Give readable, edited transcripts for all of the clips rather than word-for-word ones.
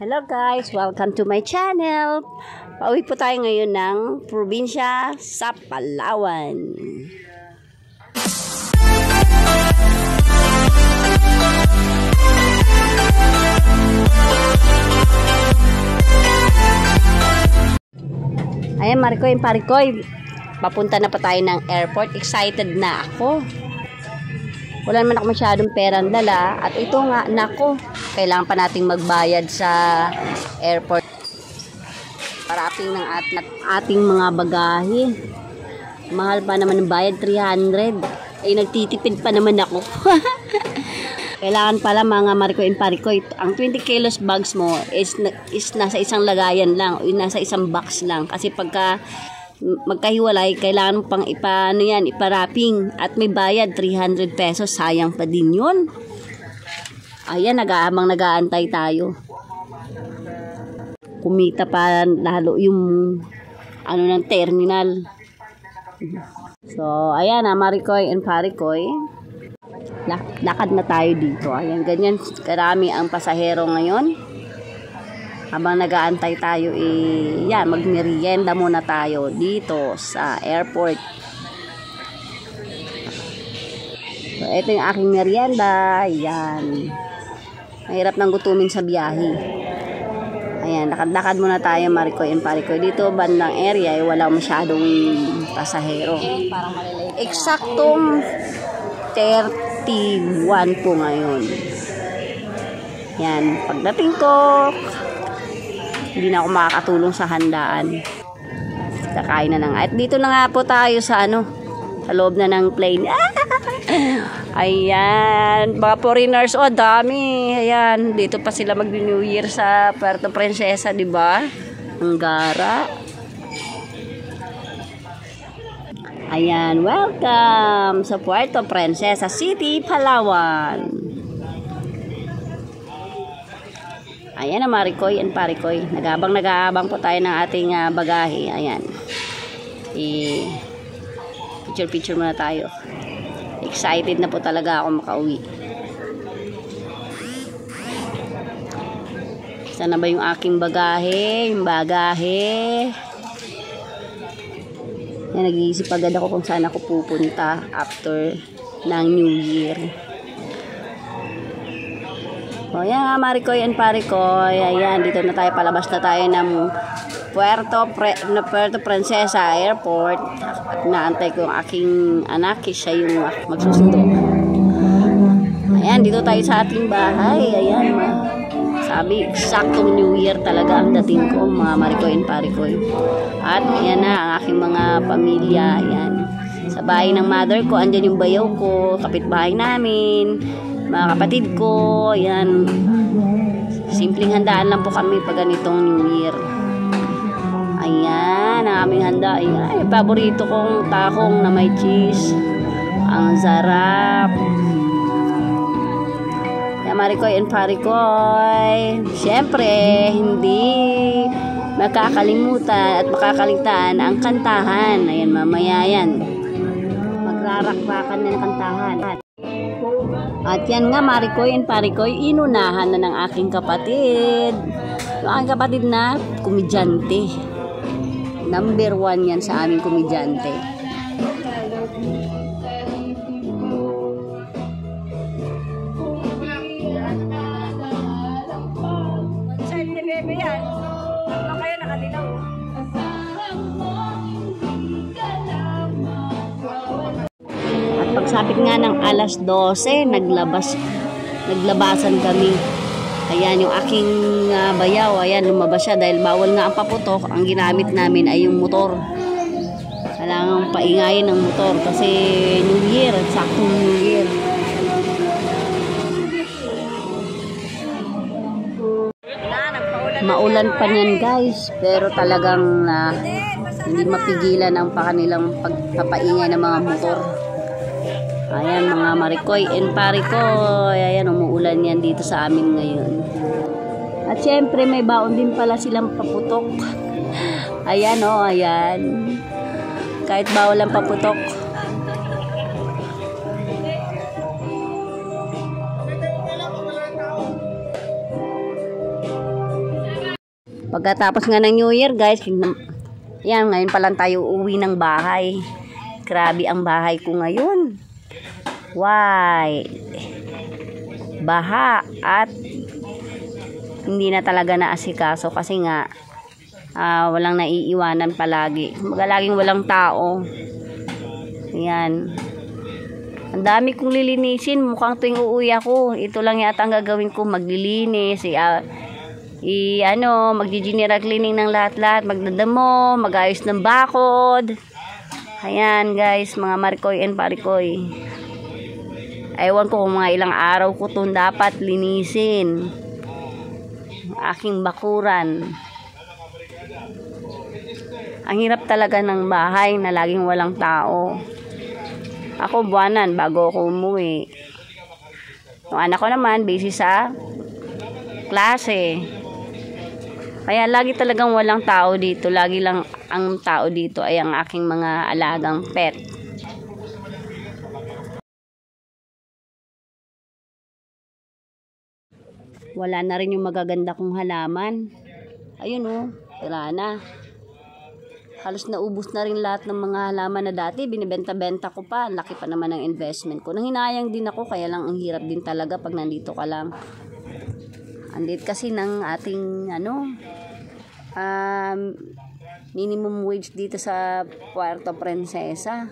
Hello guys, welcome to my channel. Pauwi po tayo ngayon ng probinsya sa Palawan. Ayan, Marikoy, Parikoy, papunta na pa tayo ng airport. Excited na ako. Wala naman ako masyadong perang dala. At ito nga, nako, kailangan pa nating magbayad sa airport. Parating ng ating mga bagahe. Mahal pa naman ng bayad, 300. Ay, nagtitipid pa naman ako. Kailangan pala mga Marikoy and Parikoy, ang 20 kilos bags mo is nasa isang lagayan lang, o nasa isang box lang. Kasi pagka magkahiwalay, kailangan pang ipa-wrapping at may bayad 300 pesos, sayang pa din yun. Ayan, nag-aantay tayo. Kumita pa lalo yung ng terminal. So, ayan Marikoy and Parikoy, lakad na tayo dito. Ayan, ganyan karami ang pasahero ngayon. Habang nag-aantay tayo, yan, magmerienda muna tayo dito sa airport. So, ito yung aking merienda. Ayan. Mahirap nang gutumin sa biyahe. Ayan, lakad-lakad muna tayo, Marikoy and Parikoy. Dito, bandang area, wala masyadong pasahero. Eksaktong 31 po ngayon. Yan, pagdating ko, hindi na ako makakatulong sa handaan. Kakain na nga. At dito na nga po tayo sa sa loob na ng plane. Ayan, mga foreigners, dami. Ayan, dito pa sila mag-New Year sa Puerto Princesa, di ba? Ang gara. Ayan, welcome sa Puerto Princesa City, Palawan. Ayan na Marikoy and Parikoy. Nag-aabang po tayo ng ating bagahe. Ayan. Picture muna tayo. Excited na po talaga ako makauwi. Saan na ba yung aking bagahe? Yung bagahe. Ayan, nag-iisip agad ako kung saan ako pupunta after ng New Year. O yan nga Marikoy and Parikoy, ayan, dito na tayo, palabas na tayo ng Puerto Princesa Airport. At naantay ko ang aking anak, siya yung magsusundo. Ayan, dito tayo sa ating bahay. Ayan, sabi, saktong New Year talaga ang dating ko, mga Marikoy and Parikoy. At ayan na ang aking mga pamilya. Ayan, sa bahay ng mother ko, andyan yung bayaw ko, kapitbahay namin, mga kapatid ko. Ayan, simpleng handaan lang po kami pag ganitong New Year. Ayan, ang aming handa. Ayan, yung paborito kong tahong na may cheese. Ang sarap. Ayan, Marikoy and Parikoy, siyempre hindi makakalimutan at makakaligtaan ang kantahan. Ayan, mamaya yan, magrarakrakan ng kantahan. At yan nga Marikoy and Parikoy, inunahan na ng aking kapatid. Yung aking kapatid na komedyante. Number 1 yan sa aming komedyante. Saan ni bebe yan? Ano kayo nakadilaw? Pagsapit nga ng alas 12, naglabasan kami. Ayan, yung aking bayaw, ayan, lumabas siya dahil bawal nga ang paputok. Ang ginamit namin ay yung motor. Kailangan paingayin ng motor kasi New Year, saktong New Year. Maulan pa niyan guys, pero talagang hindi mapigilan ang kanilang pagpapaingay ng mga motor. Ayan mga Marikoy and Parikoy, ayan, umuulan yan dito sa amin ngayon. At syempre may baon din pala silang paputok. Ayan ayan. Kahit bawal ang paputok. Pagkatapos nga ng New Year, guys, yan, ngayon pa lang tayo uuwi ng bahay. Grabe ang bahay ko ngayon. Why? Baha at hindi na talaga naasikaso kasi nga walang naiiwanan palagi. Laging walang tao. Yan. Ang dami kong lilinisin. Mukhang tuwing uuwi ako, ito lang yata ang gagawin ko, maglilinis, maggi-general cleaning ng lahat-lahat, magdadamo, mag-ayos ng bakod. Ayan guys, mga Marikoy and Parikoy. Ewan ko kung mga ilang araw ko itong dapat linisin. Aking bakuran. Ang hirap talaga ng bahay na laging walang tao. Ako buwanan bago ako umuwi. Yung anak ko naman busy sa klase. Kaya lagi talagang walang tao dito. Lagi lang ang tao dito ay ang aking mga alagang pet. Wala na rin yung magaganda kong halaman. Ayun oh, wala na. Halos naubos na rin lahat ng mga halaman na dati. Binibenta-benta ko pa. Laki pa naman ng investment ko. Nanghinayang din ako. Kaya lang ang hirap din talaga pag nandito ka lang. Andit kasi ng ating minimum wage dito sa Puerto Princesa.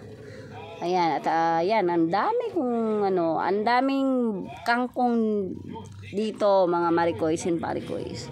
Ayan. At ayan. Ang dami ang daming kangkong dito mga Marikoys and Parikoys.